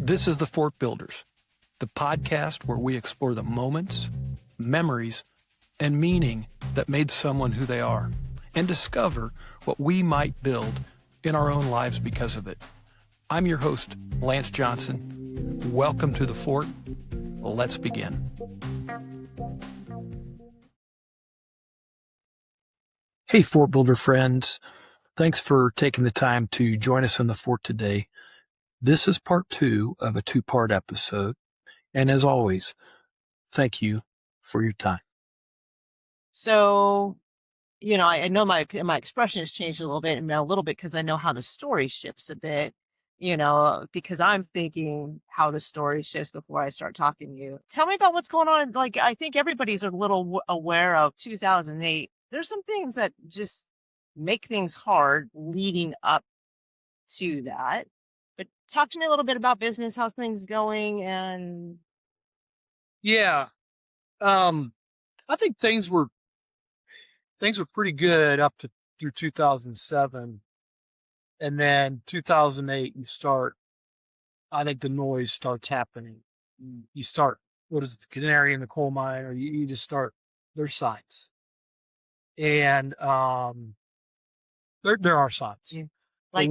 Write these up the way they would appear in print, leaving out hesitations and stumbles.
This is The Fort Builders, the podcast where we explore the moments, memories, and meaning that made someone who they are, and discover what we might build in our own lives because of it. I'm your host, Lance Johnson. Welcome to The Fort. Let's begin. Hey, Fort Builder friends. Thanks for taking the time to join us in The Fort today. This is part 2 of a 2-part episode. And as always, thank you for your time. So, I know my expression has changed a little bit because I know how the story shifts a bit, because I'm thinking how the story shifts before I start talking to you. Tell me about what's going on. Like, I think everybody's a little aware of 2008. There's some things that just make things hard leading up to that. But talk to me a little bit about business, how's things going, and Yeah. I think things were pretty good up to through 2007. And then 2008, I think the noise starts happening. You start, what is it, the canary in the coal mine, or you just start, there's signs. And there are signs. Yeah. Like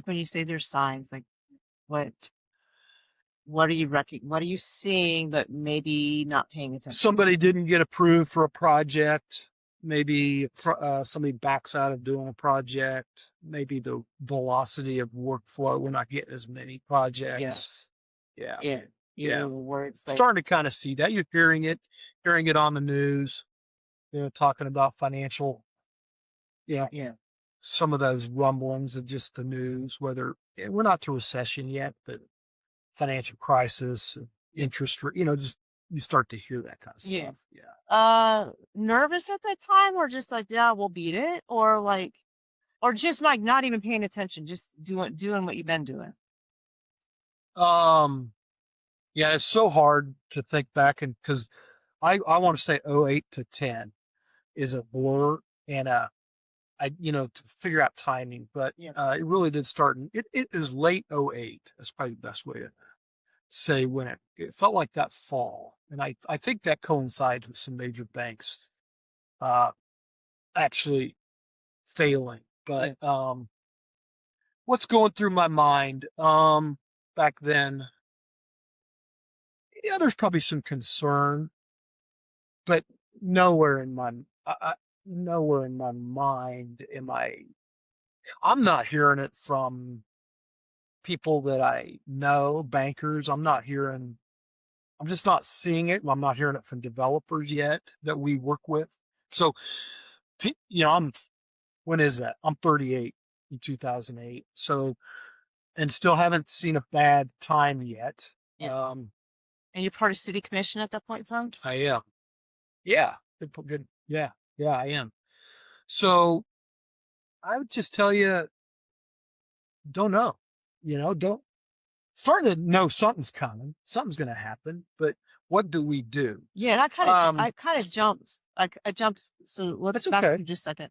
when you say there's signs, like what are you seeing, but maybe not paying attention? Somebody didn't get approved for a project. Maybe somebody backs out of doing a project. Maybe the velocity of workflow, we're not getting as many projects. Yes. Yeah. Yeah. Where it's like, Starting to kind of see that. You're hearing it on the news, talking about financial, some of those rumblings of just the news, whether we're not to recession yet, but financial crisis, interest rate, just you start to hear that kind of stuff. Yeah. Nervous at that time, or just like, yeah, we'll beat it, or just like not even paying attention, just doing what you've been doing. Yeah, it's so hard to think back, and because I want to say 08 to 10 is a blur, and to figure out timing, but it really did start. It is late 08. That's probably the best way to say when it felt like that fall, and I think that coincides with some major banks actually failing. But what's going through my mind back then? There's probably some concern, but nowhere in my mind am I'm not hearing it from people that I know, bankers. I'm just not seeing it. I'm not hearing it from developers yet that we work with. So, when is that? I'm 38 in 2008. So, and still haven't seen a bad time yet. Yeah. And you're part of city commission at that point, son? I am. Yeah. Good. Yeah, I am. So I would just tell you, don't know, don't starting to know something's coming, something's going to happen, but what do we do? Yeah. And I kind of jumped. I jumped. So let's back up just a second.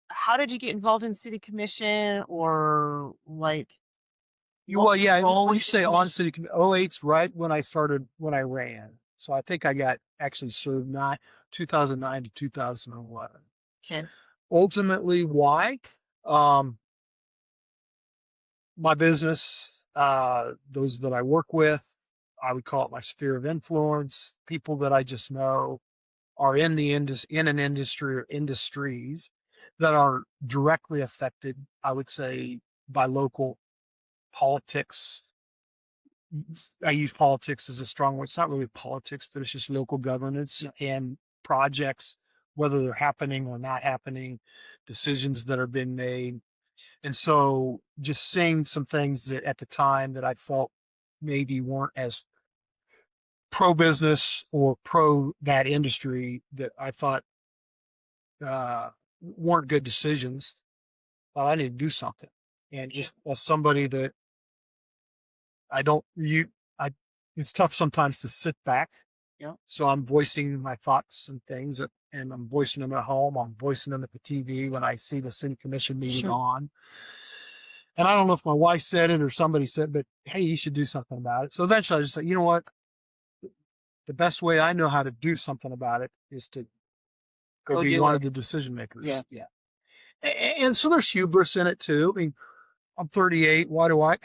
How did you get involved in city commission, or like? When you say on city commission, 08's right when I ran. So I think I got actually served 2009 to 2011. Okay. Ultimately, why? My business, those that I work with, I would call it my sphere of influence. People that I just know are in an industry or industries that are directly affected, I would say, by local politics. I use politics as a strong word. It's not really politics, but it's just local governance and projects, whether they're happening or not happening, decisions that are being made. And so just seeing some things that at the time that I felt maybe weren't as pro-business or pro that industry, that I thought weren't good decisions, well, I need to do something. And just as somebody that it's tough sometimes to sit back. So I'm voicing my thoughts and things, and I'm voicing them at home. I'm voicing them at the TV when I see the city commission meeting on. And I don't know if my wife said it or somebody said, but hey, you should do something about it. So eventually I just said, you know what? The best way I know how to do something about it is to go be one of the decision makers. Yeah. And so there's hubris in it too. I mean, I'm 38. What do I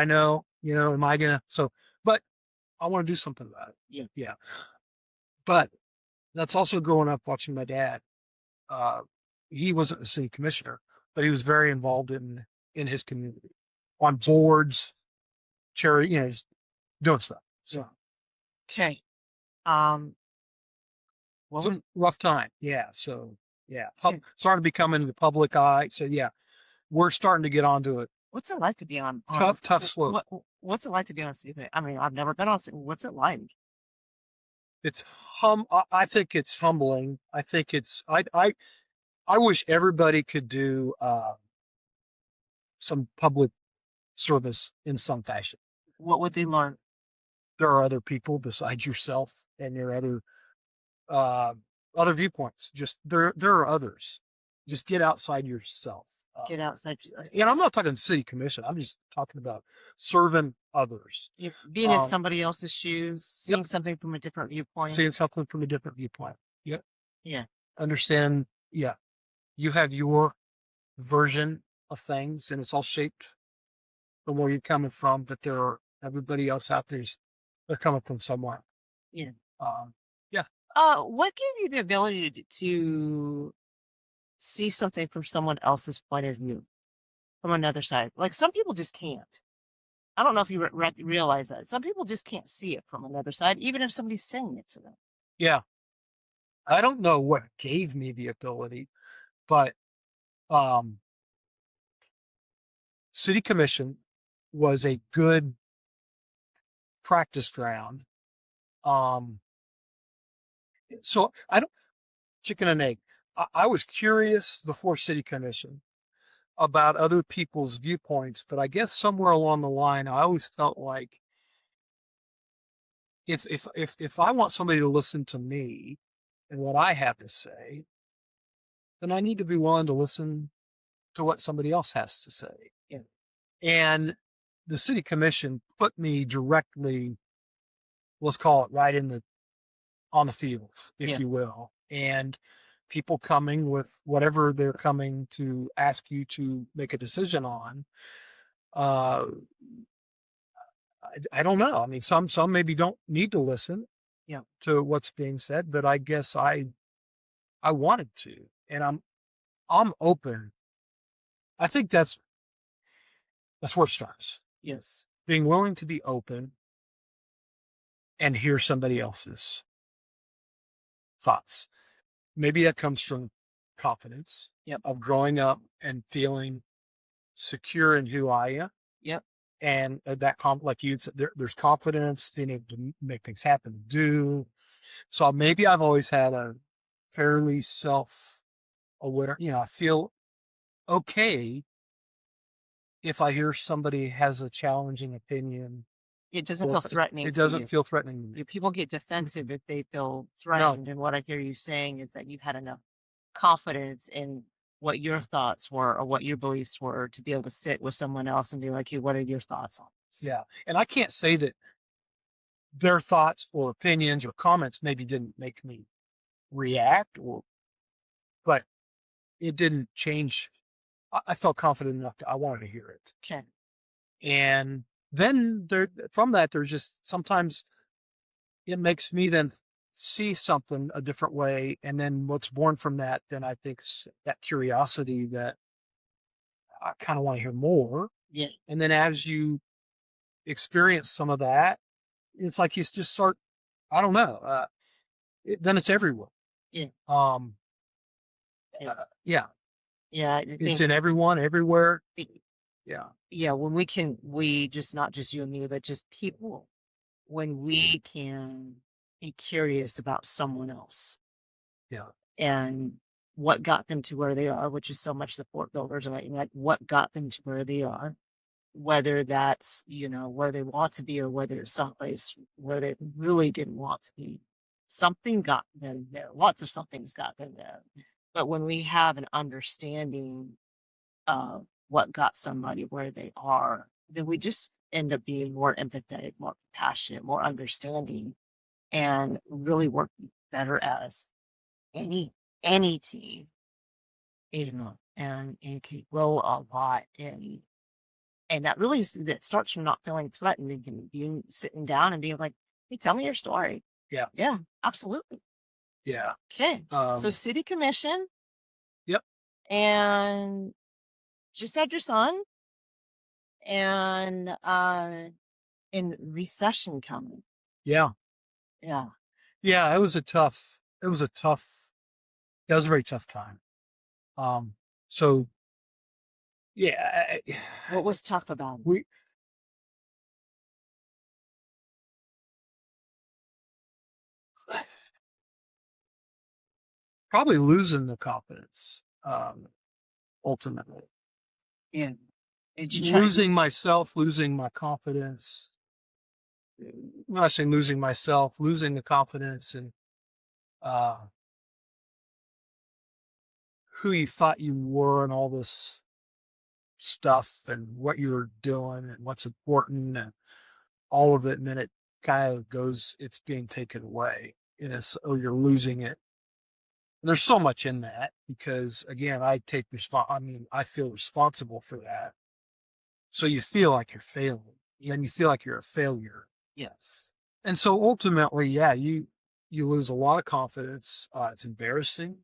know? Am I gonna? But I want to do something about it. Yeah. But that's also growing up watching my dad. He wasn't a city commissioner, but he was very involved in his community, on boards, charity, just doing stuff. So Okay. Well, so rough time. Yeah. So yeah, starting to become in the public eye. So yeah, we're starting to get onto it. what's it like to be on Tough slope. What's it like to be on city? I mean, I've never been on city. What's it like? It's I think it's humbling. I think it's I wish everybody could do some public service in some fashion. What would they learn? There are other people besides yourself, and there are other viewpoints. Just there are others. Just get outside yourself. Get outside. And I'm not talking city commission. I'm just talking about serving others. Being in somebody else's shoes, seeing something from a different viewpoint. Seeing something from a different viewpoint. Yep. Yeah. Understand. Yeah. You have your version of things, and it's all shaped from where you're coming from. But there are everybody else out there. They're coming from somewhere. Yeah. Yeah. What gave you the ability to see something from someone else's point of view, from another side? Like some people just can't. I don't know if you realize that. Some people just can't see it from another side, even if somebody's saying it to them. Yeah. I don't know what gave me the ability, but city commission was a good practice ground. So I don't chicken and egg. I was curious before city commission about other people's viewpoints, but I guess somewhere along the line, I always felt like if I want somebody to listen to me and what I have to say, then I need to be willing to listen to what somebody else has to say. Yeah. And the city commission put me directly, let's call it right on the field, if you will. And people coming with whatever they're coming to ask you to make a decision on. I don't know. I mean, some maybe don't need to listen, to what's being said, but I guess I wanted to, and I'm open. I think that's where it starts. Yes. Being willing to be open and hear somebody else's thoughts. Maybe that comes from confidence of growing up and feeling secure in who I am. Yep. And that, like you said, there's confidence, being able to make things happen, do. So maybe I've always had a fairly self-aware, I feel okay if I hear somebody has a challenging opinion. It doesn't feel threatening. It doesn't feel threatening to me. People get defensive if they feel threatened. No. And what I hear you saying is that you've had enough confidence in what your thoughts were or what your beliefs were to be able to sit with someone else and be like, hey, what are your thoughts on this? Yeah. And I can't say that their thoughts or opinions or comments maybe didn't make me react, but it didn't change. I felt confident enough I wanted to hear it. Okay. And then from that, there's just sometimes it makes me then see something a different way. And then what's born from that, then I think that curiosity that I kind of want to hear more. Yeah. And then as you experience some of that, it's like you just start, I don't know, then it's everywhere. Yeah. Yeah. Yeah. It's in everyone, everywhere. Yeah. Yeah. When we just, not just you and me, but just people, when we can be curious about someone else. Yeah. And what got them to where they are, which is so much the fort builders, right? Like what got them to where they are, whether that's, where they want to be or whether it's someplace where they really didn't want to be. Something got them there. Lots of something's got them there. But when we have an understanding of what got somebody where they are, then we just end up being more empathetic, more compassionate, more understanding, and really work better as any team, and can grow a lot. And that really that starts from not feeling threatened and can being sitting down and being like, hey, tell me your story. Yeah. Yeah, absolutely. Yeah. Okay. So city commission. Yep. And just had your son, and in recession coming. Yeah. Yeah. Yeah. It was a very tough time. So yeah, What was tough about it? we probably losing the confidence, ultimately. Yeah. Did you try? Losing myself, losing my confidence. When I say losing myself, losing the confidence in uh, who you thought you were and all this stuff and what you were doing and what's important and all of it. And then it kind of goes, it's being taken away. And it's, oh, you're losing it. And there's so much in that because, again, I feel responsible for that. So you feel like you're failing. Then you feel like you're a failure. Yes. And so ultimately, yeah, you lose a lot of confidence. It's embarrassing.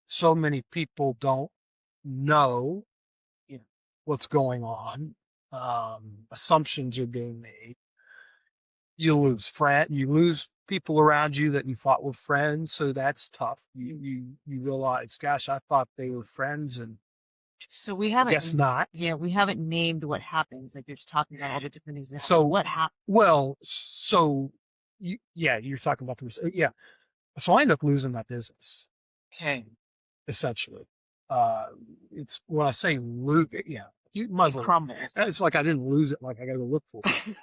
So many people don't know what's going on. Assumptions are being made. You lose people around you that you thought were friends, so that's tough. You realize, gosh, I thought they were friends, and So we I haven't. guess not. Yeah, we haven't named what happens. Like you're just talking about all the different examples. So what happened? Well, so you're talking about yeah. So I ended up losing my business. Okay. Essentially, it's when I say lose, yeah, you might as well. Crumbles. It's like I didn't lose it. Like I got to go look for it.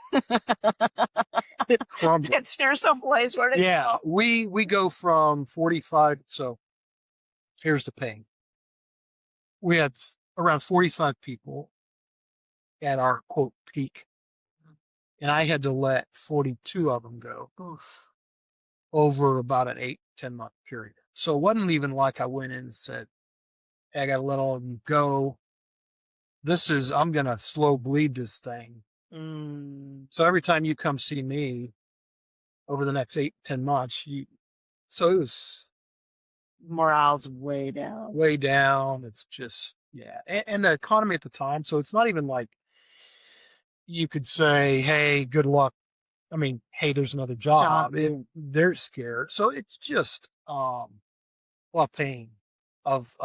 It crumbled. It's near some place where to Yeah, go. we go from 45. So here's the pain. We had around 45 people at our quote peak, and I had to let 42 of them go. Oof. Over about an 8-10 month period. So it wasn't even like I went in and said, hey, I got to let all of you go. I'm going to slow bleed this thing. So every time you come see me over the next 8-10 months, so it was Morale's way down. way down. It's just, yeah. And the economy at the time. So it's not even like you could say, hey, good luck. I mean, hey, there's another job. They're scared. So it's just, a lot of pain of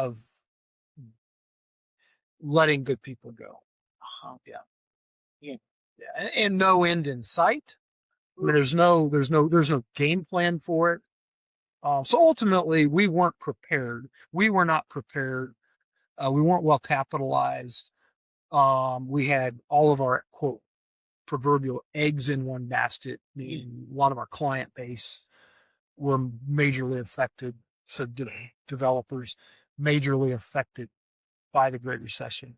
letting good people go. Yeah. And no end in sight. I mean, there's no game plan for it. So ultimately, we weren't prepared. We were not prepared. We weren't well capitalized. We had all of our quote proverbial eggs in one basket. Meaning a lot of our client base were majorly affected. So developers majorly affected by the Great Recession.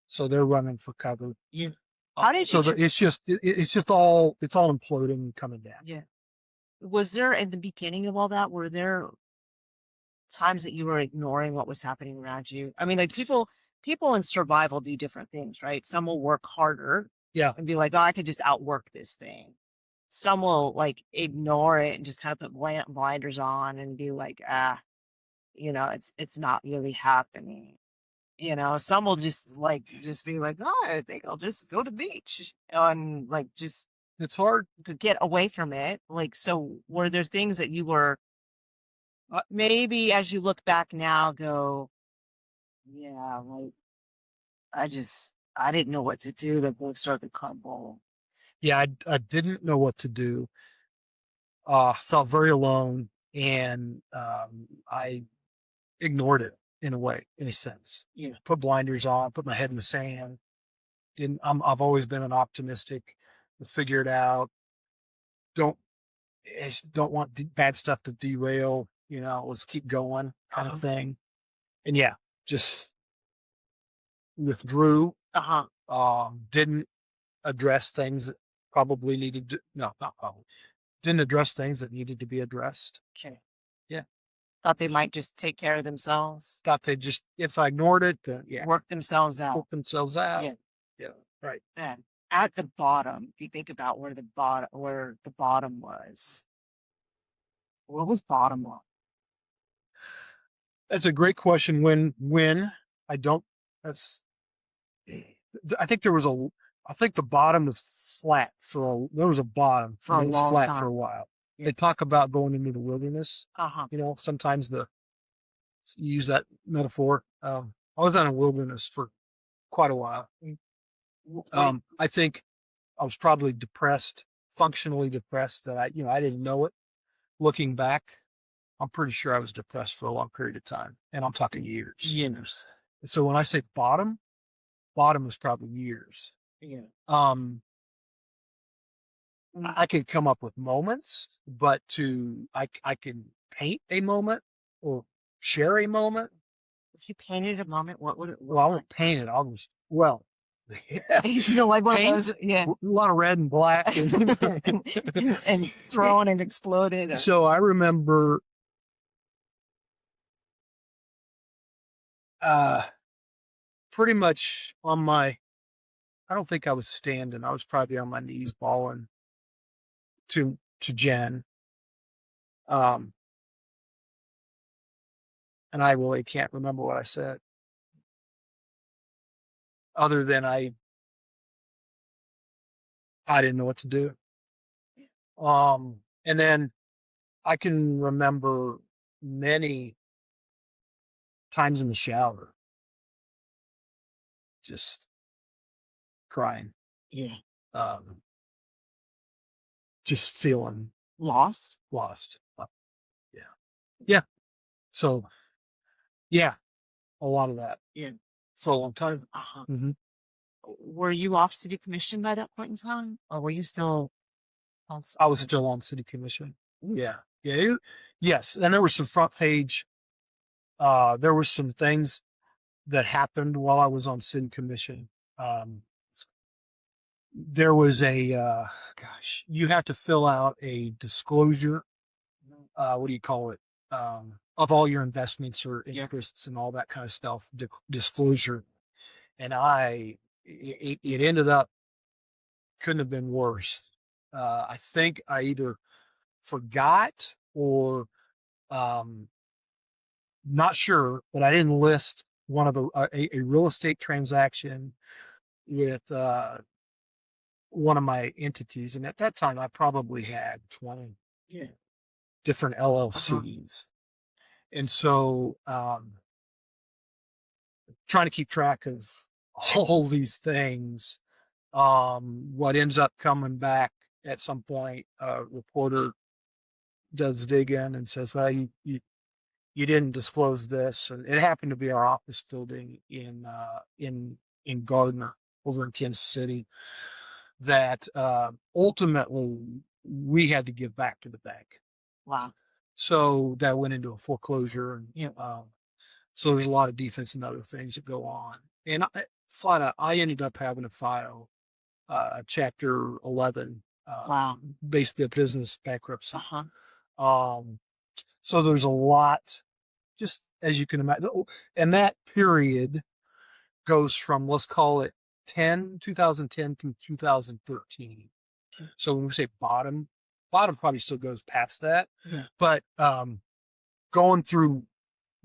So they're running for cover. Yeah. How did it's just all imploding and coming down. Yeah. Was there in the beginning of all that? Were there times that you were ignoring what was happening around you? I mean, like people in survival do different things, right? Some will work harder. Yeah. And be like, oh, I could just outwork this thing. Some will like ignore it and just kind of put blinders on and be like, it's not really happening. Some will just be like, oh, I think I'll just go to the beach and like just. It's hard to get away from it. Like, so were there things that you were maybe as you look back now go, yeah, like I didn't know what to do. The boat started to crumble. Yeah, I didn't know what to do. Felt very alone, and I ignored it in a sense. Put blinders on, put my head in the sand. I've always been an optimistic, figure it out. Don't want bad stuff to derail. Let's keep going, kind of thing. And yeah, just withdrew, Uh-huh. didn't address things that probably needed to, no, not probably, didn't address things that needed to be addressed. Okay. Yeah. Thought they might just take care of themselves, Thought they just, if I ignored it, work themselves out. work themselves out. Yeah. Yeah. Right. And at the bottom, if you think about where the bottom was, what was bottom line? That's a great question. When I don't, that's, I think there was I think the bottom was flat there was a bottom For a and it was long flat time. for a while. Yeah. They talk about going into the wilderness. Uh-huh. Sometimes you use that metaphor. I was in a wilderness for quite a while. I think I was probably depressed, functionally depressed that I didn't know it. Looking back, I'm pretty sure I was depressed for a long period of time, and I'm talking years. Years. So when I say bottom was probably years. Yeah. I could come up with moments, but I can paint a moment or share a moment. If you painted a moment, what would it look Well, I like? won't paint it. I'll just, well, Like one of paint, those, yeah. a lot of red and black. And thrown and exploded. So I remember pretty much I don't think I was standing. I was probably on my knees bawling to Jen. And I really can't remember what I said. Other than I didn't know what to do. And then I can remember many times in the shower just crying. Yeah. Just feeling Lost. Yeah. Yeah. So yeah, a lot of that. Yeah. For a long time. Uh-huh. Mm-hmm. Were you off city commission by that point in time, or were you still on? I was still on city commission. Yeah. Yeah. Yes. And there was some front page. There were some things that happened while I was on city commission. There was you have to fill out a disclosure. What do you call it? Of all your investments or interests and all that kind of stuff, disclosure. And it ended up, couldn't have been worse. I think I either forgot or, not sure, but I didn't list one of a real estate transaction with, one of my entities. And at that time I probably had 20 different LLCs. And so, trying to keep track of all these things. What ends up coming back at some point, a reporter does dig in and says, well, you didn't disclose this. And it happened to be our office building in Gardner over in Kansas City that, ultimately we had to give back to the bank. Wow. So that went into a foreclosure. And, so there's a lot of defense and other things that go on. And I ended up having to file Chapter 11, Wow. basically a business bankruptcy. Uh-huh. So there's a lot, just as you can imagine. And that period goes from, let's call it 2010 through 2013. So when we say bottom probably still goes past that. Yeah. But going through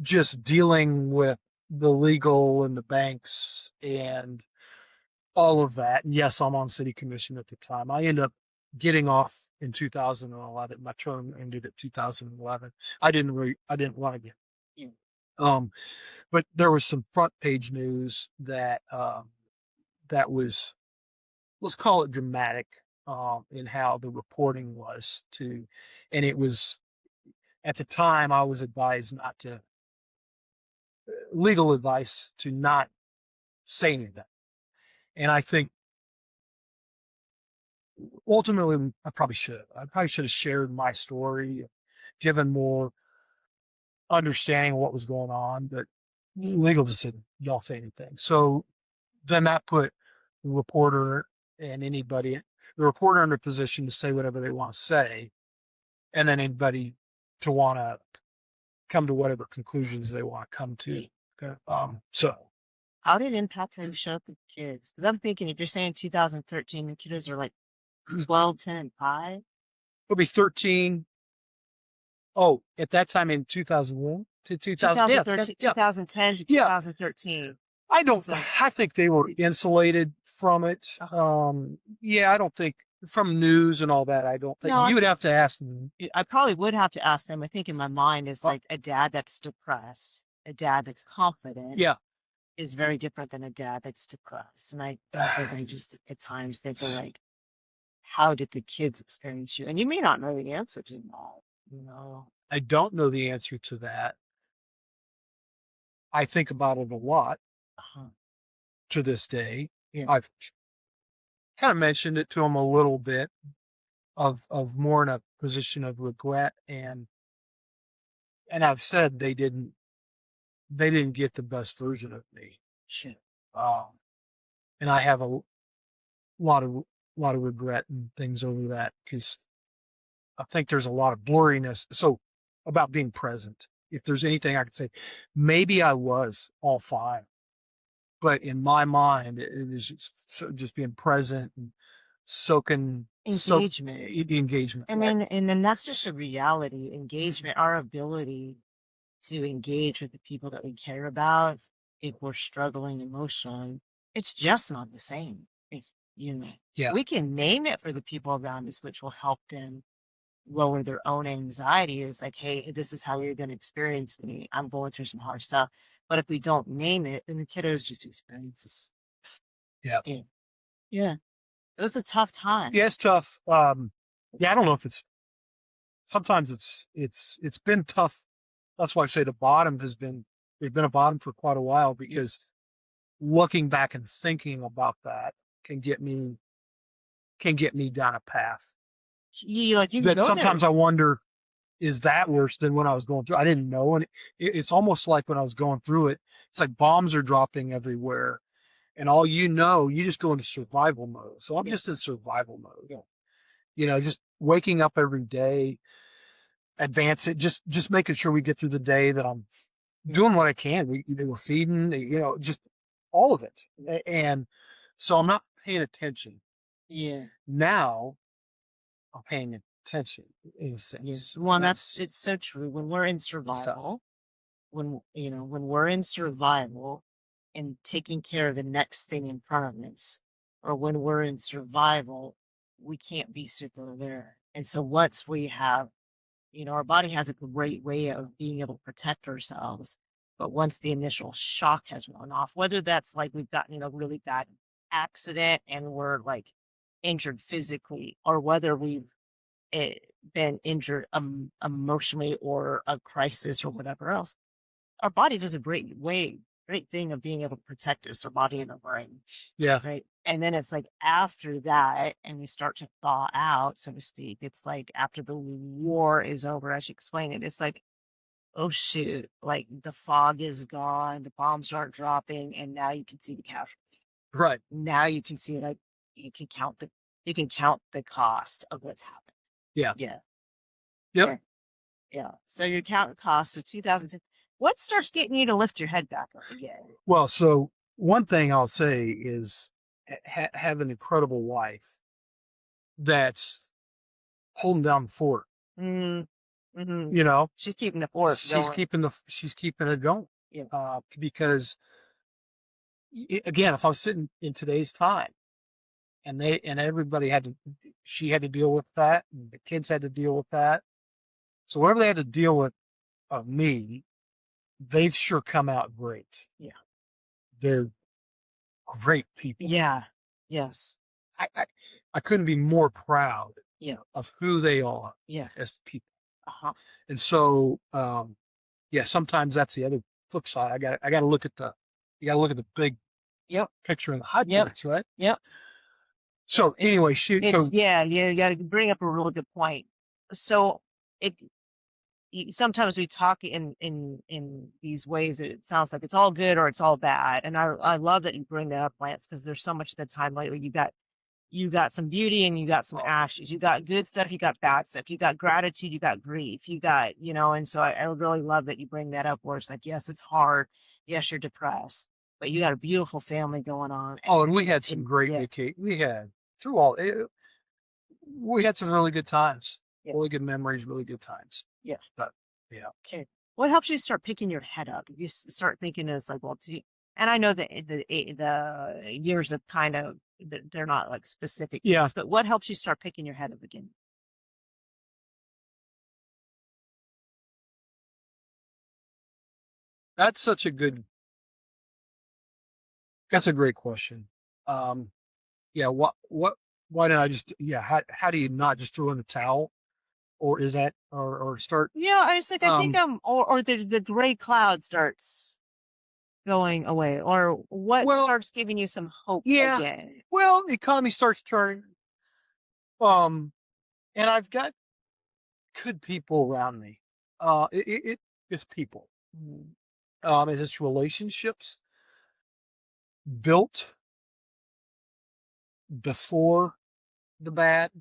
just dealing with the legal and the banks and all of that. And yes, I'm on city commission at the time. I ended up getting off in 2011. My term ended at 2011. I didn't want to get. Yeah. But there was some front page news that that was, let's call it dramatic, in how the reporting was and it was, at the time I was advised not to, legal advice to not say anything. And I think ultimately I probably should have shared my story, given more understanding of what was going on. But Legal just said, y'all say anything. So then that put the reporter and the reporter in a position to say whatever they want to say, and then anybody to want to come to whatever conclusions they want to come to. Okay. So How did impact how you show up with kids? Because I'm thinking if you're saying 2013, the kiddos are like 12, 10, and 5. it'll be 13. Oh, at that time in 2001 to 2000, 2013, 2010 to Yeah. 2013. I think they were insulated from it. Yeah, I don't think from news and all that. I don't think No, you would have to ask them. I probably would have to ask them. I think in my mind is like a dad that's depressed, a dad that's confident. Yeah. Is very different than a dad that's depressed. And I think I just at times think of like, how did the kids experience you? And you may not know the answer to that, you know. I don't know the answer to that. I think about it a lot to this day. Yeah. I've kind of mentioned it to them a little bit of more in a position of regret, and I've said they didn't get the best version of me. Sure. And I have a lot of regret and things over that, because I think there's a lot of blurriness. So about being present, if there's anything I could say, maybe I was all fine, but in my mind, it is just being present and soaking engagement. And then that's just a reality. Engagement, our ability to engage with the people that we care about, if we're struggling emotionally, it's just not the same. Yeah. We can name it for the people around us, which will help them lower their own anxiety. Is like, hey, this is how you're going to experience me. I'm going through some hard stuff. But if we don't name it, then the kiddos just experiences. Yeah. Yeah. It was a tough time. Yeah, it's tough. Yeah, I don't know if sometimes it's been tough. That's why I say there's been a bottom for quite a while, because looking back and thinking about that can get me down a path. Sometimes I wonder, is that worse than when I was going through? I didn't know. And it's almost like when I was going through it, it's like bombs are dropping everywhere. And you just go into survival mode. So I'm just in survival mode. Just waking up every day, advance it, just making sure we get through the day, that I'm doing what I can. They were feeding, just all of it. And so I'm not paying attention. Yeah. Now I'm paying attention. Yes. Well, it's so true. When we're in survival, when we're in survival and taking care of the next thing in front of us, or when we're in survival, we can't be super aware. And so once we have, our body has a great way of being able to protect ourselves. But once the initial shock has worn off, whether that's like we've gotten a really bad accident and we're like injured physically, or whether we've been injured emotionally, or a crisis or whatever else, our body does a great thing of being able to protect us, our body and our brain. Yeah. Right. And then it's like after that, and we start to thaw out, so to speak. It's like after the war is over, as you explain it, it's like, oh shoot, like the fog is gone, the bombs aren't dropping, and now you can see the casualties. Right. Now you can see, like, you can count the cost of what's happened. Yeah. Yeah. Yep. Yeah. So you count the cost of 2010. What starts getting you to lift your head back up again? Well, so one thing I'll say is have an incredible wife that's holding down the fort. Mm-hmm. She's keeping the fort going. She's keeping it going. Yeah. Because again, if I was sitting in today's time, and she had to deal with that, and the kids had to deal with that. So whatever they had to deal with of me, they've sure come out great. Yeah. They're great people. Yeah. Yes. I couldn't be more proud of who they are as people. And so, sometimes that's the other flip side. I got to look at the big picture in the high points, right? Yep. So anyway, you got to bring up a really good point. So sometimes we talk in these ways that it sounds like it's all good or it's all bad. And I love that you bring that up, Lance, because there's so much of the time lately you got some beauty and you got some ashes. You got good stuff, you got bad stuff, you got gratitude, you got grief, you got, and so I really love that you bring that up where it's like, yes, it's hard. Yes, you're depressed, but you got a beautiful family going on. Oh, and we had some great we had through all it, we had some really good times. Yeah. Really good memories, really good times. Yeah. But yeah. Okay. What helps you start picking your head up? You start thinking it's like, well, and I know that the years of kind of, they're not like specific. Yeah. But what helps you start picking your head up again? That's a great question. Yeah, why didn't I just, how do you not just throw in the towel? Or is that, or start? Yeah, I was like, I think or the gray cloud starts going away, or what starts giving you some hope again? Well, the economy starts turning. And I've got good people around me. It's people. It's relationships built before the bad,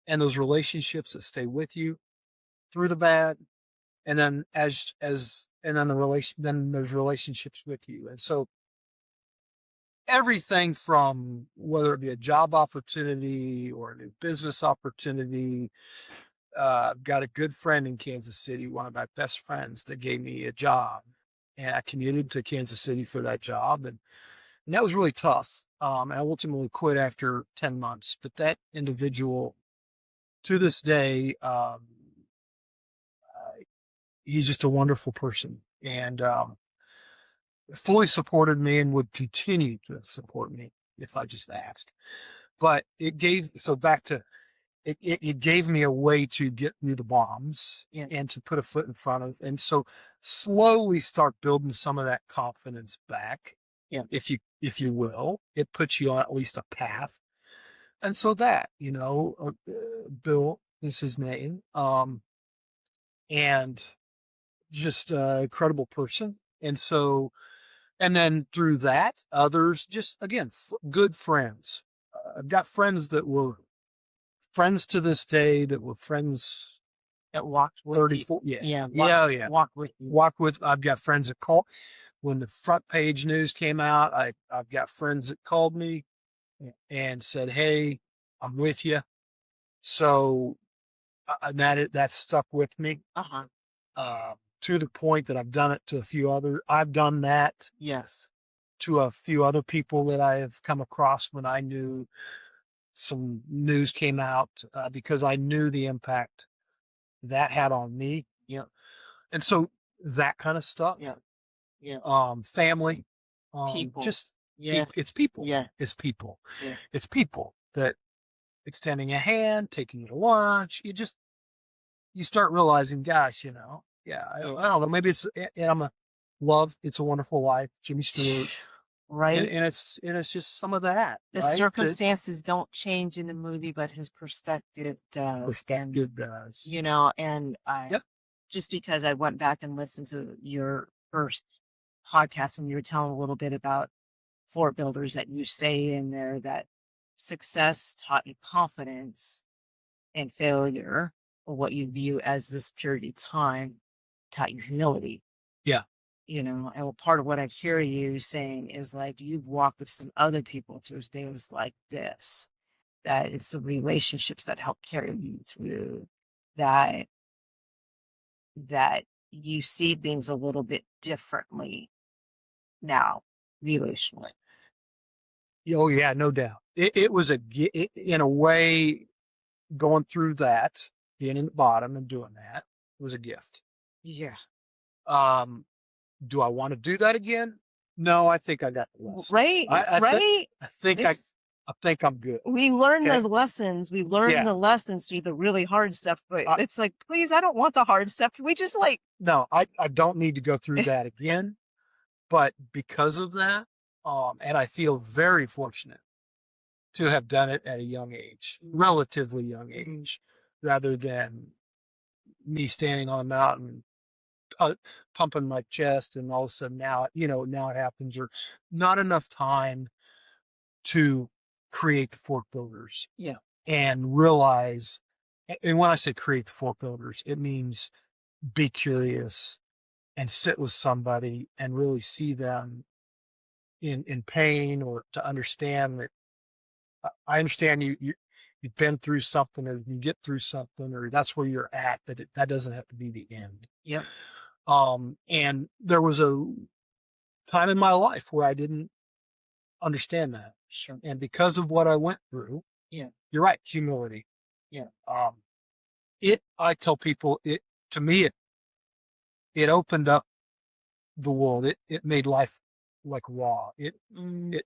and those relationships that stay with you through the bad, and then and then there's relationships with you. And so everything from whether it be a job opportunity or a new business opportunity. Got a good friend in Kansas City, one of my best friends, that gave me a job, and I commuted to Kansas City for that job, and that was really tough. I ultimately quit after 10 months, but that individual, to this day, he's just a wonderful person, and fully supported me and would continue to support me if I just asked. But it gave me a way to get through the bombs and to put a foot in front of, and so slowly start building some of that confidence back. Yeah. If you will, it puts you on at least a path. And so that, Bill is his name. And just a incredible person. And so, and then through that, others, just again, good friends. I've got friends that were friends to this day, that were friends that walked with 34. You. Yeah. Walk with you. I've got friends that call when the front page news came out. I've got friends that called me and said, "Hey, I'm with you." So that stuck with me. To the point that I've done it to a few other. I've done that. Yes. To a few other people that I have come across when I knew some news came out, because I knew the impact that had on me. Yeah. And so that kind of stuff. Yeah. Yeah. Family. People. Just Yeah. It's people. Yeah. It's people. Yeah. It's people that extending a hand, taking you to lunch. You start realizing, gosh, I don't know. Maybe it's, and It's a Wonderful Life, Jimmy Stewart. Right. And it's just some of that. The circumstances don't change in the movie, but his perspective does. Perspective does. And just because I went back and listened to your first podcast when you were telling a little bit about Fort Builders, that you say in there that success taught you confidence and failure, or what you view as this period of time, taught you humility. Yeah. And part of what I hear you saying is like you've walked with some other people through things like this, that it's the relationships that help carry you through, that you see things a little bit differently now, relationally. Oh yeah, no doubt. It was in a way, going through that, being in the bottom and doing that was a gift. Yeah. Do I want to do that again? No, I think I got the lesson. Right. I think I'm good. We learn the lessons. We learn the lessons through the really hard stuff, but it's like, please, I don't want the hard stuff. Can we just No, I don't need to go through that again. But because of that, and I feel very fortunate to have done it at a young age, relatively young age, rather than me standing on a mountain, pumping my chest, and all of a sudden now it happens, or not enough time to create the fork builders. Yeah. And realize, and when I say create the fork builders, it means be curious and sit with somebody and really see them in pain, or to understand that I understand you've been through something, or you get through something, or that's where you're at, that doesn't have to be the end. Yep. And there was a time in my life where I didn't understand that. Sure. And because of what I went through, Yeah. you're right, humility. Yeah. I tell people, to me, it opened up the world. It made life like raw. It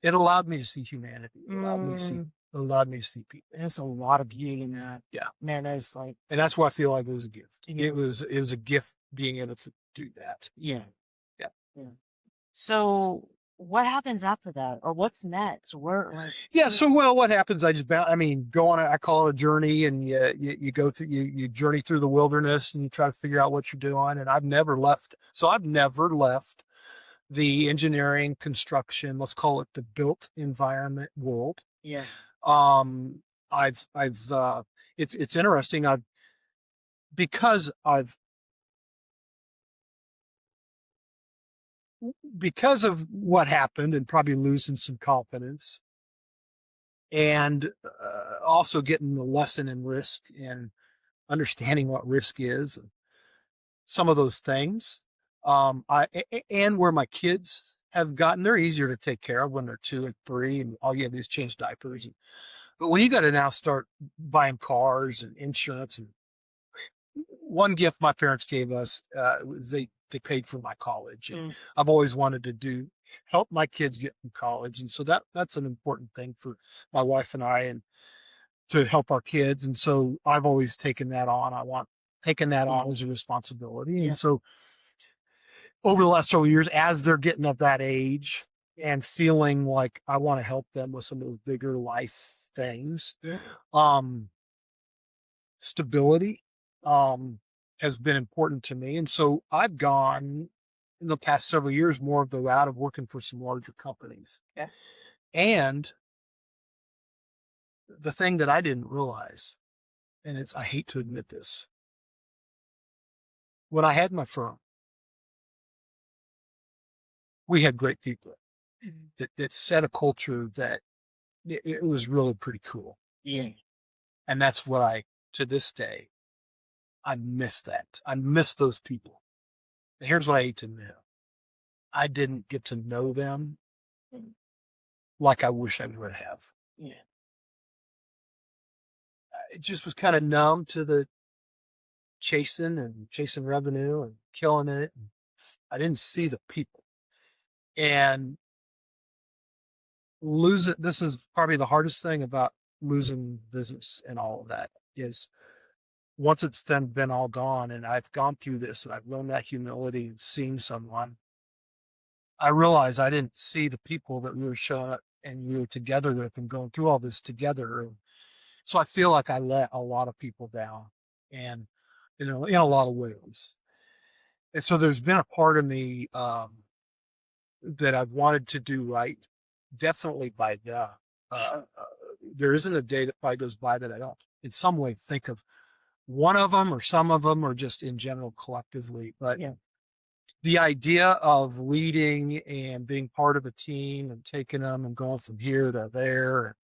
allowed me to see humanity. It allowed me to see people. There's a lot of beauty in that. Yeah. Man, there's like, And that's why I feel like it was a gift. Yeah. It was a gift being able to do that. yeah. Yeah. Yeah. So what happens after that? Or what's next? Yeah. So, well, what happens? Go on. I call it a journey, and you go through, you journey through the wilderness, and you try to figure out what you're doing. And I've never left the engineering, construction, let's call it the built environment world. Yeah. It's interesting. Because of what happened, and probably losing some confidence, and also getting the lesson in risk and understanding what risk is, and some of those things. And where my kids have gotten, they're easier to take care of when they're 2 and 3, and all you have to do is change diapers. But when you got to now start buying cars and insurance, and one gift my parents gave us was they paid for my college. And I've always wanted to help my kids get through college, and so that's an important thing for my wife and I, and to help our kids. And so I've always taken that on. Taken that on as a responsibility. Yeah. And so over the last several years, as they're getting of that age and feeling like I want to help them with some of those bigger life things, stability has been important to me. And so I've gone in the past several years more of the route of working for some larger companies. Yeah. And the thing that I didn't realize, and I hate to admit this, when I had my firm, we had great people that set a culture that it was really pretty cool. Yeah. And that's what to this day, I miss that. I miss those people. And here's what I hate to admit. I didn't get to know them like I wish I would have. Yeah. It just was kind of numb to the chasing revenue and killing it. And I didn't see the people. And this is probably the hardest thing about losing business and all of that, is once it's then been all gone, and I've gone through this, and I've learned that humility and seen someone, I realized I didn't see the people that we were showing up and we were together with and going through all this together. And so I feel like I let a lot of people down, and in a lot of ways. And so there's been a part of me that I've wanted to do right, definitely by there isn't a day that probably goes by that I don't in some way think of one of them or some of them, or just in general collectively. But the idea of leading and being part of a team and taking them and going from here to there and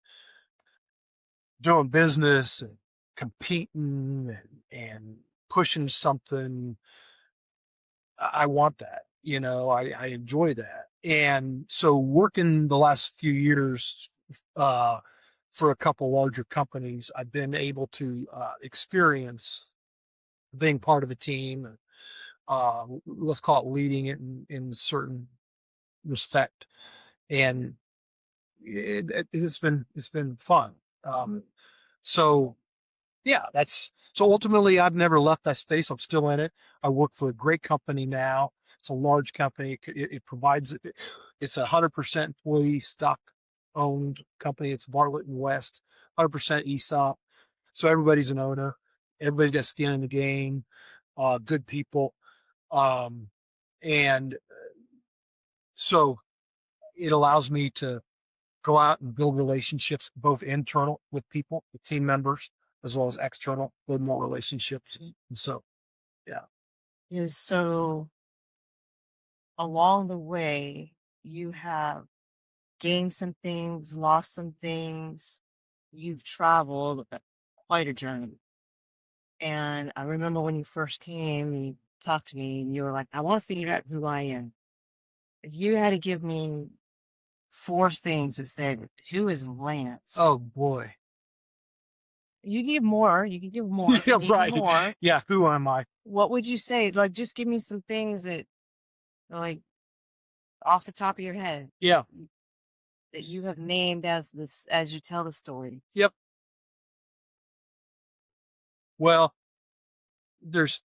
doing business and competing and pushing something, I want that. I enjoy that. And so working the last few years for a couple larger companies, I've been able to experience being part of a team, let's call it leading it in a certain respect. And it's been fun. So yeah, so ultimately I've never left that space. I'm still in it. I work for a great company now. It's a large company. It provides, it's 100% employee stock owned company. It's Bartlett and West, 100% ESOP. So everybody's an owner. Everybody's got skin in the game. good people. And so it allows me to go out and build relationships, both internal with people, with team members, as well as external, build more relationships. And so, yeah. Yeah, so along the way, you have gained some things, lost some things. You've traveled quite a journey. And I remember when you first came, you talked to me, and you were like, I want to figure out who I am. If you had to give me four things to say, who is Lance? Oh boy. You give more. You can give more. Yeah, You give right. more. Yeah, who am I? What would you say? Like, just give me some things that, like, off the top of your head, Yeah. that you have named as this as you tell the story. Yep. Well, there's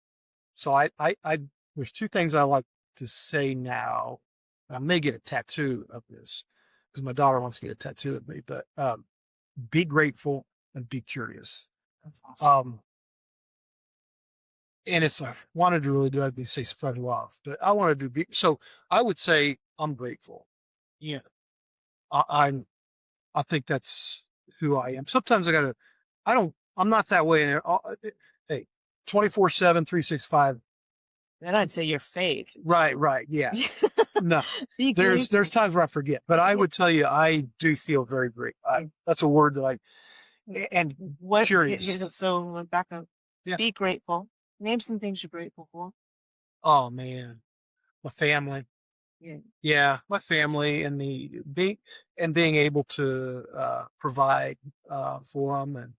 there's two things I like to say now. I may get a tattoo of this because my daughter wants to get a tattoo of me, but be grateful and be curious. That's awesome. And if I wanted to really do it, I'd be say spread love, but I want to do so I would say I'm grateful. Yeah. I think that's who I am. Sometimes I'm not that way in there. Hey, 24/7, 365. Then I'd say you're fake. Right, yeah. No, Be there's grateful. times where I forget, but I would tell you I do feel very great. That's a word that and curious. So back up. Yeah. Be grateful. Name some things you're grateful for. Oh man, my family. Yeah, my family and being able to provide for them, and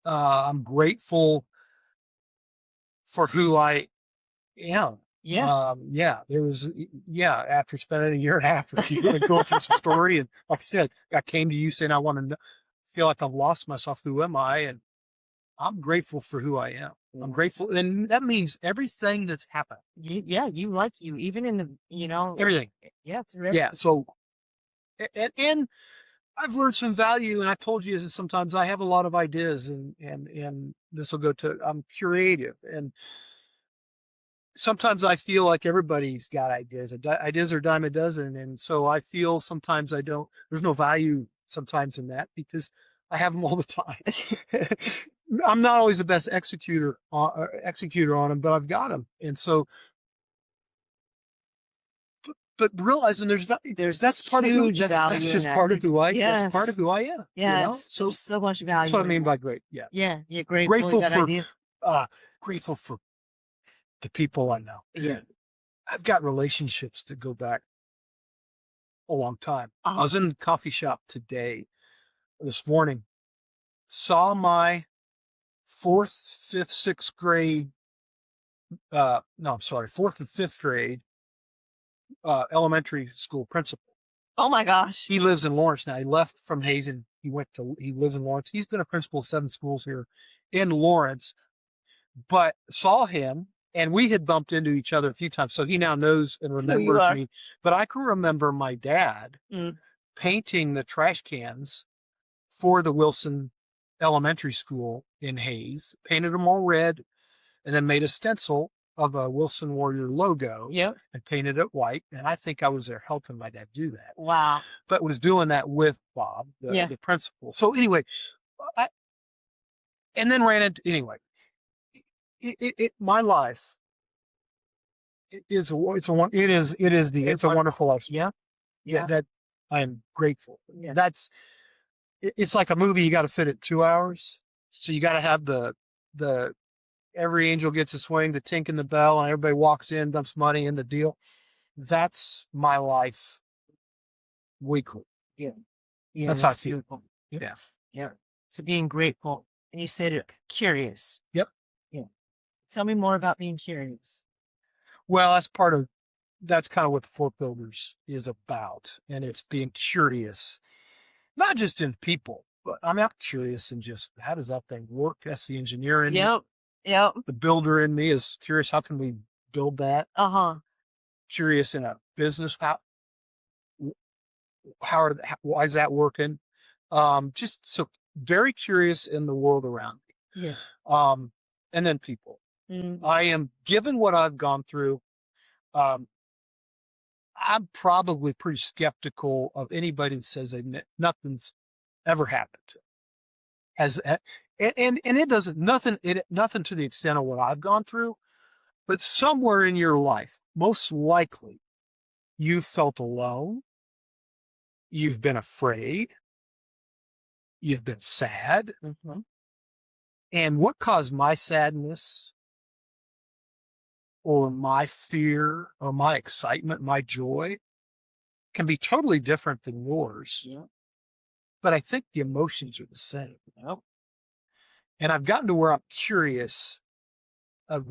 I'm grateful for who I am. Yeah. After spending a year and a half with you and going through some story, and like I said, I came to you saying I want to feel like I've lost myself. Who am I? And I'm grateful for who I am. I'm grateful, and that means everything that's happened. You like you, even in the, Everything. Yeah, through everything. Yeah. So, and I've learned some value, and I told you that sometimes I have a lot of ideas, and this will go to I'm creative, and sometimes I feel like everybody's got ideas. Ideas are a dime a dozen, and so I feel sometimes I don't. There's no value sometimes in that because I have them all the time. I'm not always the best executor on them, but I've got them, and so. But realizing that's part of that's just part of who I that's part of who I am. Yeah, so much value. That's what I mean by great. Yeah. Yeah, you're grateful grateful for the people I know. Yeah. I've got relationships that go back a long time. I was in the coffee shop this morning, saw my 4th, 5th, 6th grade, 4th and 5th grade elementary school principal. Oh my gosh. He lives in Lawrence now. He left from Hazen. He lives in Lawrence. He's been a principal of 7 schools here in Lawrence, but saw him, and we had bumped into each other a few times. So he now knows and remembers me. But I can remember my dad painting the trash cans for the Wilson Elementary School in Hayes, painted them all red, and then made a stencil of a Wilson Warrior logo. Yep. And painted it white. And I think I was there helping my dad do that. Wow. But was doing that with Bob, the principal. So anyway, and then ran into my life. It's a wonderful life. Yeah. Yeah. That I am grateful. Yeah. It's like a movie. You got to fit it 2 hours. So you got to have the every angel gets a swing, the tink in the bell, and everybody walks in, dumps money in the deal. That's my life weekly. Yeah. That's how I feel. Beautiful. Yeah. Yeah. So being grateful. And you said it, curious. Yep. Yeah. Tell me more about being curious. Well, that's kind of what the Fort Builders is about. And it's being curious, not just in people, but I'm curious in just how does that thing work? That's the engineer in me. Yep. The builder in me is curious. How can we build that? Curious in a business. Why is that working? Just so very curious in the world around me. Yeah. And then people. I am, given what I've gone through, um, I'm probably pretty skeptical of anybody that says nothing's ever happened to them. And it doesn't, nothing to the extent of what I've gone through, but somewhere in your life, most likely, you've felt alone, you've been afraid, you've been sad. Mm-hmm. And what caused my sadness or my fear or my excitement, my joy can be totally different than yours. Yeah. But I think the emotions are the same. Yep. And I've gotten to where I'm curious of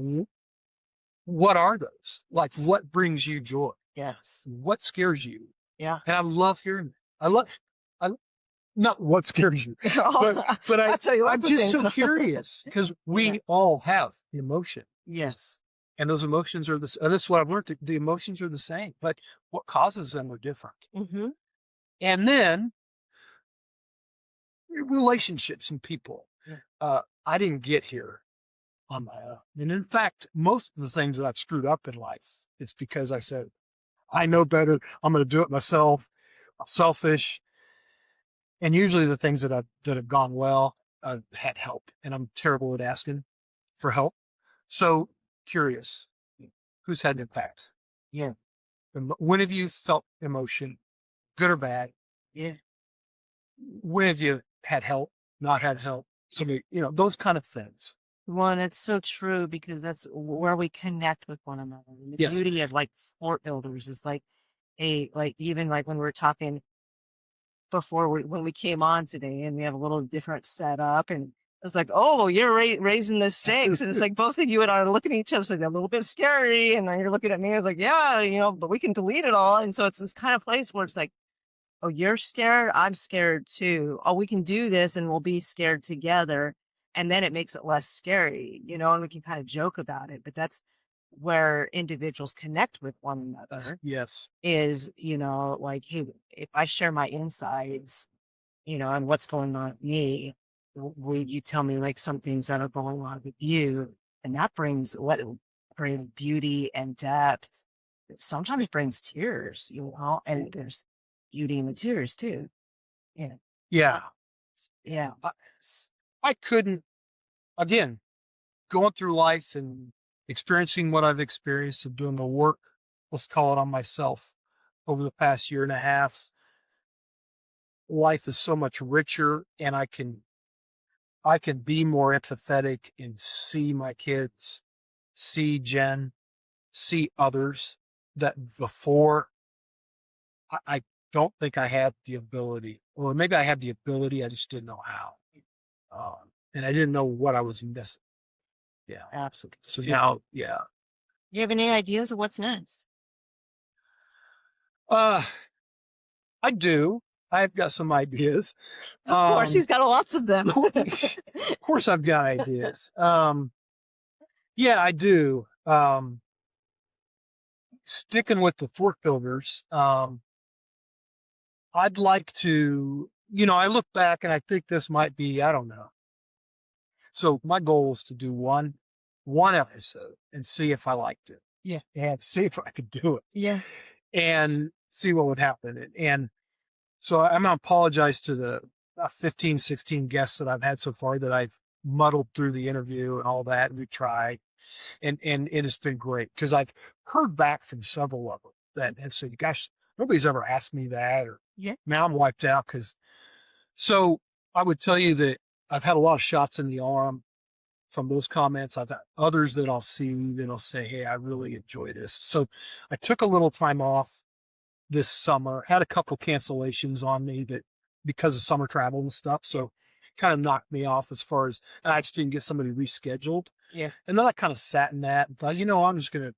what are those? Like, what brings you joy? Yes. What scares you? Yeah. And I love hearing that. Not what scares you, but I'll tell you I'm lots of just things. so curious because we Yeah. all have emotion. Yes. And those emotions are this is what I've learned. The emotions are the same, but what causes them are different. Mm-hmm. And then relationships and people. Yeah. I didn't get here on my own. And in fact, most of the things that I've screwed up in life, it's because I said, I know better. I'm going to do it myself. I'm selfish. And usually the things that have gone well, I've had help, and I'm terrible at asking for help. So curious, who's had an impact? Yeah. When have you felt emotion, good or bad? Yeah. When have you had help, not had help? So, those kind of things. One, it's so true because that's where we connect with one another. And the Yes. beauty of like fort builders is like even like when we were talking before when we came on today and we have a little different setup and it's like, oh, you're raising the stakes. And it's like both of you and I are looking at each other. It's like a little bit scary. And then you're looking at me. It's like, yeah, but we can delete it all. And so it's this kind of place where it's like, oh, you're scared. I'm scared too. Oh, we can do this and we'll be scared together. And then it makes it less scary, and we can kind of joke about it. But that's where individuals connect with one another Yes. is, like, hey, if I share my insides, and what's going on with me, will you tell me like some things that are going on with you? And that brings beauty and depth. It sometimes brings tears, and there's beauty in the tears too. Yeah. Yeah. Yeah. I couldn't, again, going through life and experiencing what I've experienced and doing the work, let's call it on myself, over the past year and a half, life is so much richer, and I can be more empathetic and see my kids, see Jen, see others that before I don't think I had the ability, or maybe I had the ability, I just didn't know how. And I didn't know what I was missing. Yeah. Absolutely. So now, yeah. You have any ideas of what's next? I do. I've got some ideas. Of course, he's got lots of them. Of course I've got ideas. Yeah, I do. Sticking with the fort builders, I'd like to, I look back and I think this might be, I don't know. So my goal is to do one episode and see if I liked it. Yeah. And see if I could do it. Yeah. And see what would happen. And so I'm going to apologize to the 15, 16 guests that I've had so far that I've muddled through the interview and all that. And we tried. And it has been great because I've heard back from several of them that have said, gosh, nobody's ever asked me that. Or now I'm wiped out so I would tell you that I've had a lot of shots in the arm from those comments. I've had others that I'll see that'll say, hey, I really enjoy this. So I took a little time off this summer, had a couple cancellations on me because of summer travel and stuff. So kind of knocked me off as far as I actually didn't get somebody rescheduled. Yeah. And then I kind of sat in that and thought, I'm just going to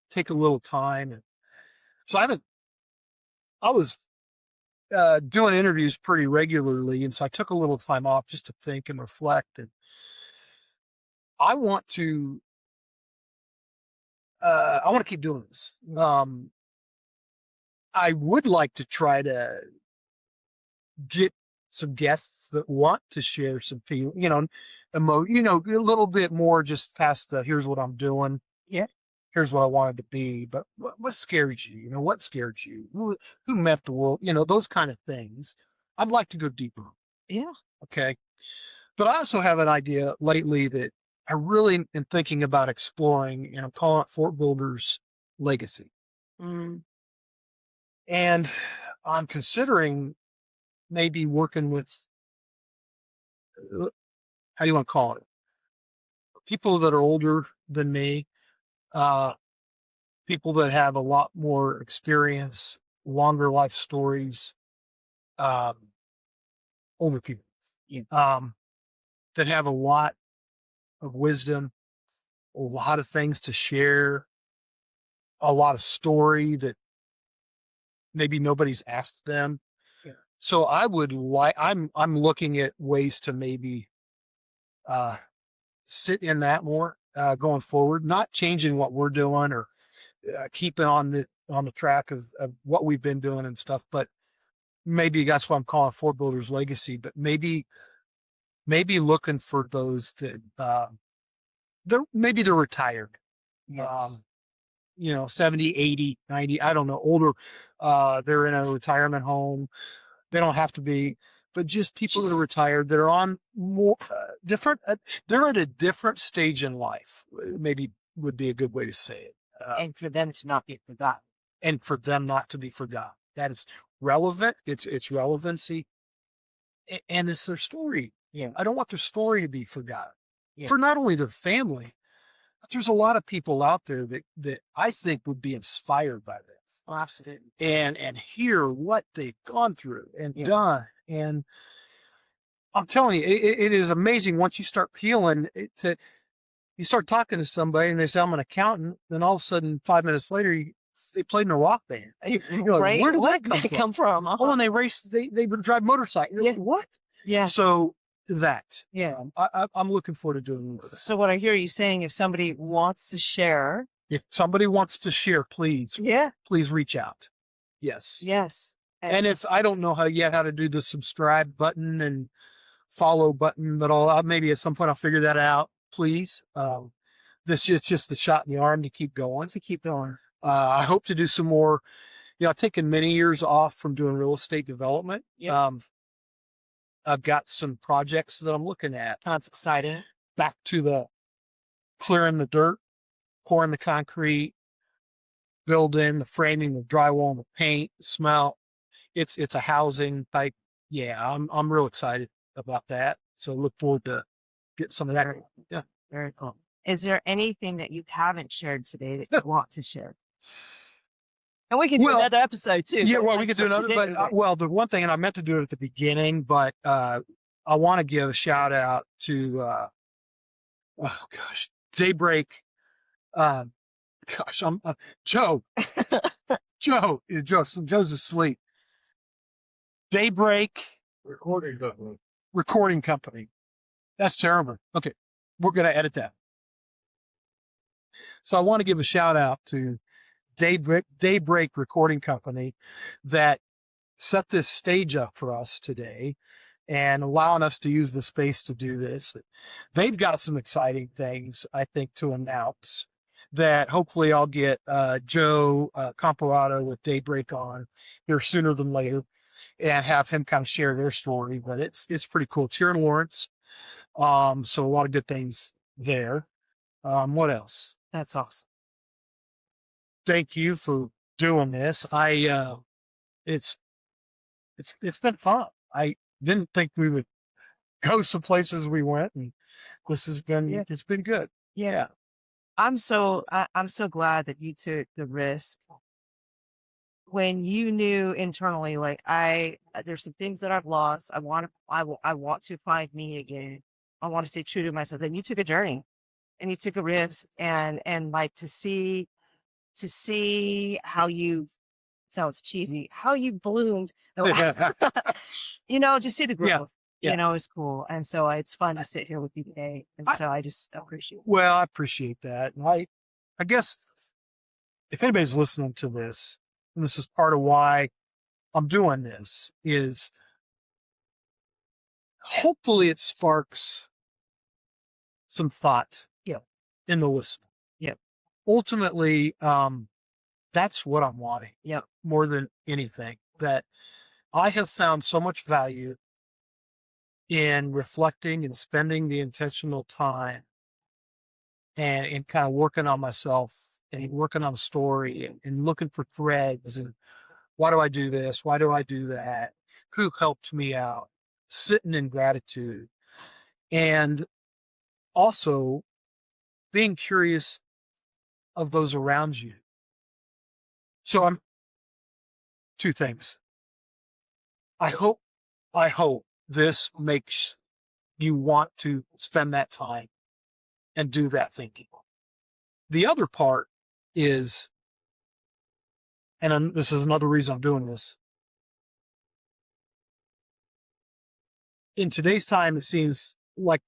take a little time. And so I was doing interviews pretty regularly. And so I took a little time off just to think and reflect. And I want to keep doing this. I would like to try to get some guests that want to share some feeling, a little bit more just past the here's what I'm doing. Yeah. Here's what I wanted to be. But what scared you? What scared you? Who met the world? Those kind of things. I'd like to go deeper. Yeah. Okay. But I also have an idea lately that I really am thinking about exploring, and I'm calling it Fort Builder's legacy. Mm. And I'm considering maybe working with, how do you want to call it? People that are older than me, people that have a lot more experience, longer life stories, um, older people, Yeah. that have a lot of wisdom, a lot of things to share, a lot of story that maybe nobody's asked them. Yeah. So I'm looking at ways to maybe sit in that more going forward, not changing what we're doing or keeping on the track of what we've been doing and stuff, but maybe that's what I'm calling Fort Builder's legacy. But maybe looking for those that they're retired. Yes. 70, 80, 90, I don't know, older. They're in a retirement home. They don't have to be, but just people that are retired, that are on more different, they're at a different stage in life, maybe would be a good way to say it. And for them to not be forgotten. And for them not to be forgotten. That is relevant. It's relevancy. And it's their story. Yeah. I don't want their story to be forgotten. Yeah. For not only their family, but there's a lot of people out there that I think would be inspired by this. Oh, absolutely. And hear what they've gone through and done. And I'm telling you, it is amazing once you start peeling it. You start talking to somebody and they say, I'm an accountant. Then all of a sudden, 5 minutes later, they played in a rock band. You're like, where did that come from? Uh-huh. Oh, and they race, they drive motorcycles. Yeah. Like, what? Yeah. So that, Yeah. I'm looking forward to doing this. So what I hear you saying, if somebody wants to share. If somebody wants to share, please reach out. Yes. Yes. And if I don't know how to do the subscribe button and follow button, but maybe at some point I'll figure that out. Please. This is just the shot in the arm to keep going. I hope to do some more. I've taken many years off from doing real estate development. Yep. I've got some projects that I'm looking at. That's exciting. Back to the clearing the dirt, pouring the concrete, building, the framing, the drywall, the paint, the smell. It's a housing type. Yeah, I'm real excited about that. So look forward to getting some of that. Yeah. Very cool. Is there anything that you haven't shared today that you want to share? And we can do another episode too. Yeah, well, we could do another. But the one thing, and I meant to do it at the beginning, but I want to give a shout out to Daybreak. I'm Joe. Joe's asleep. Daybreak recording company. That's terrible. Okay, we're gonna edit that. So I want to give a shout out to Daybreak Recording Company that set this stage up for us today and allowing us to use the space to do this. They've got some exciting things, I think, to announce that hopefully I'll get Joe Comparato with Daybreak on here sooner than later and have him kind of share their story. But it's pretty cool. It's here in Lawrence. So a lot of good things there. What else? That's awesome. Thank you for doing this. It's been fun. I didn't think we would go some places we went, and this has been it's been good. Yeah. I'm so glad that you took the risk when you knew internally, like there's some things that I've lost. I want to find me again. I want to stay true to myself. And you took a journey and you took a risk and like to see how you, sounds cheesy, how you bloomed, just see the growth, is cool. And so it's fun to sit here with you today. And so I just appreciate it. Well, I appreciate that. And I guess if anybody's listening to this, and this is part of why I'm doing this, is hopefully it sparks some thought Yep. in the listener. Yep. Ultimately, that's what I'm wanting. Yep. More than anything, that I have found so much value in reflecting and spending the intentional time and kind of working on myself and working on a story and looking for threads and why do I do this? Why do I do that? Who helped me out? Sitting in gratitude. And also being curious of those around you. So I'm two things. I hope this makes you want to spend that time and do that thinking. The other part is, and this is another reason I'm doing this. In today's time, it seems like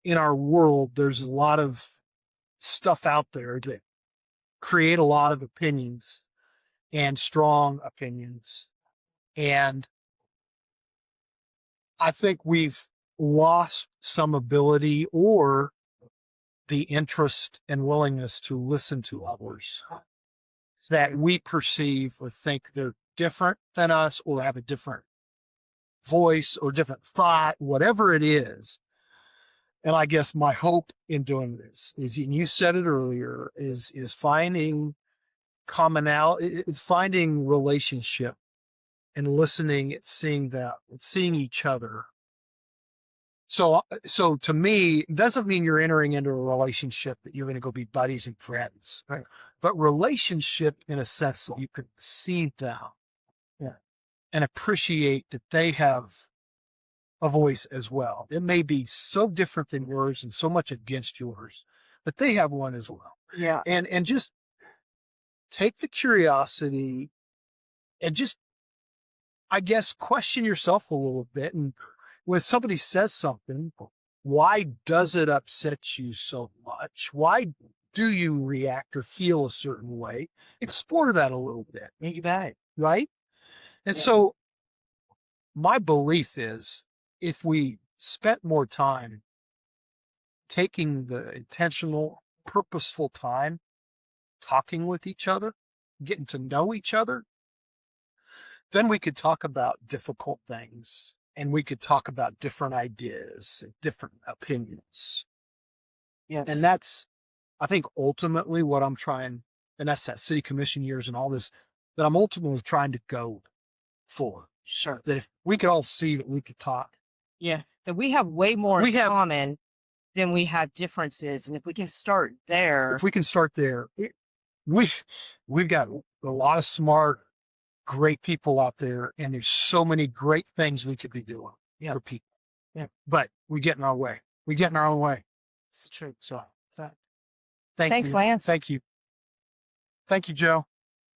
in our world, there's a lot of stuff out there that create a lot of opinions and strong opinions. And I think we've lost some ability or the interest and willingness to listen to others that we perceive or think they're different than us or have a different voice or different thought, whatever it is. And I guess my hope in doing this is, and you said it earlier, is finding commonality, is finding relationship and listening and seeing each other. So to me, it doesn't mean you're entering into a relationship that you're going to go be buddies and friends, right? But relationship in a sense that you can see them, and appreciate that they have a voice as well. It may be so different than yours and so much against yours, but they have one as well. Yeah. And just take the curiosity and just, I guess, question yourself a little bit. And when somebody says something, why does it upset you so much? Why do you react or feel a certain way? Explore that a little bit. You bet. Right? And so my belief is if we spent more time taking the intentional, purposeful time, talking with each other, getting to know each other, then we could talk about difficult things and we could talk about different ideas, different opinions. Yes. And that's, I think, ultimately what I'm trying, and that's that city commission years and all this, that I'm ultimately trying to go for. Sure. That if we could all see that we could talk. Yeah. That we have way more in common than we have differences. And if we can start there. If we can start there, we've got a lot of smart, great people out there, and there's so many great things we could be doing for people. Yeah. But we get in our way. We get in our own way. It's true. So Thanks, you. Lance. Thank you. Thank you, Joe.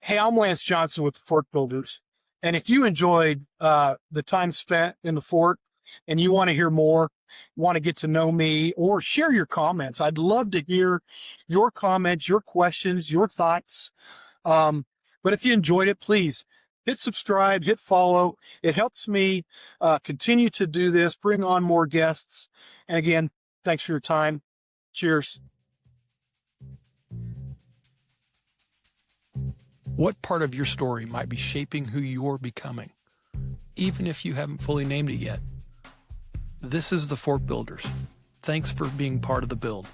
Hey, I'm Lance Johnson with the Fort Builders. And if you enjoyed the time spent in the fort and you want to hear more, want to get to know me, or share your comments, I'd love to hear your comments, your questions, your thoughts. But if you enjoyed it, please hit subscribe, hit follow. It helps me continue to do this, bring on more guests. And again, thanks for your time. Cheers. What part of your story might be shaping who you're becoming, even if you haven't fully named it yet? This is the Fort Builders. Thanks for being part of the build.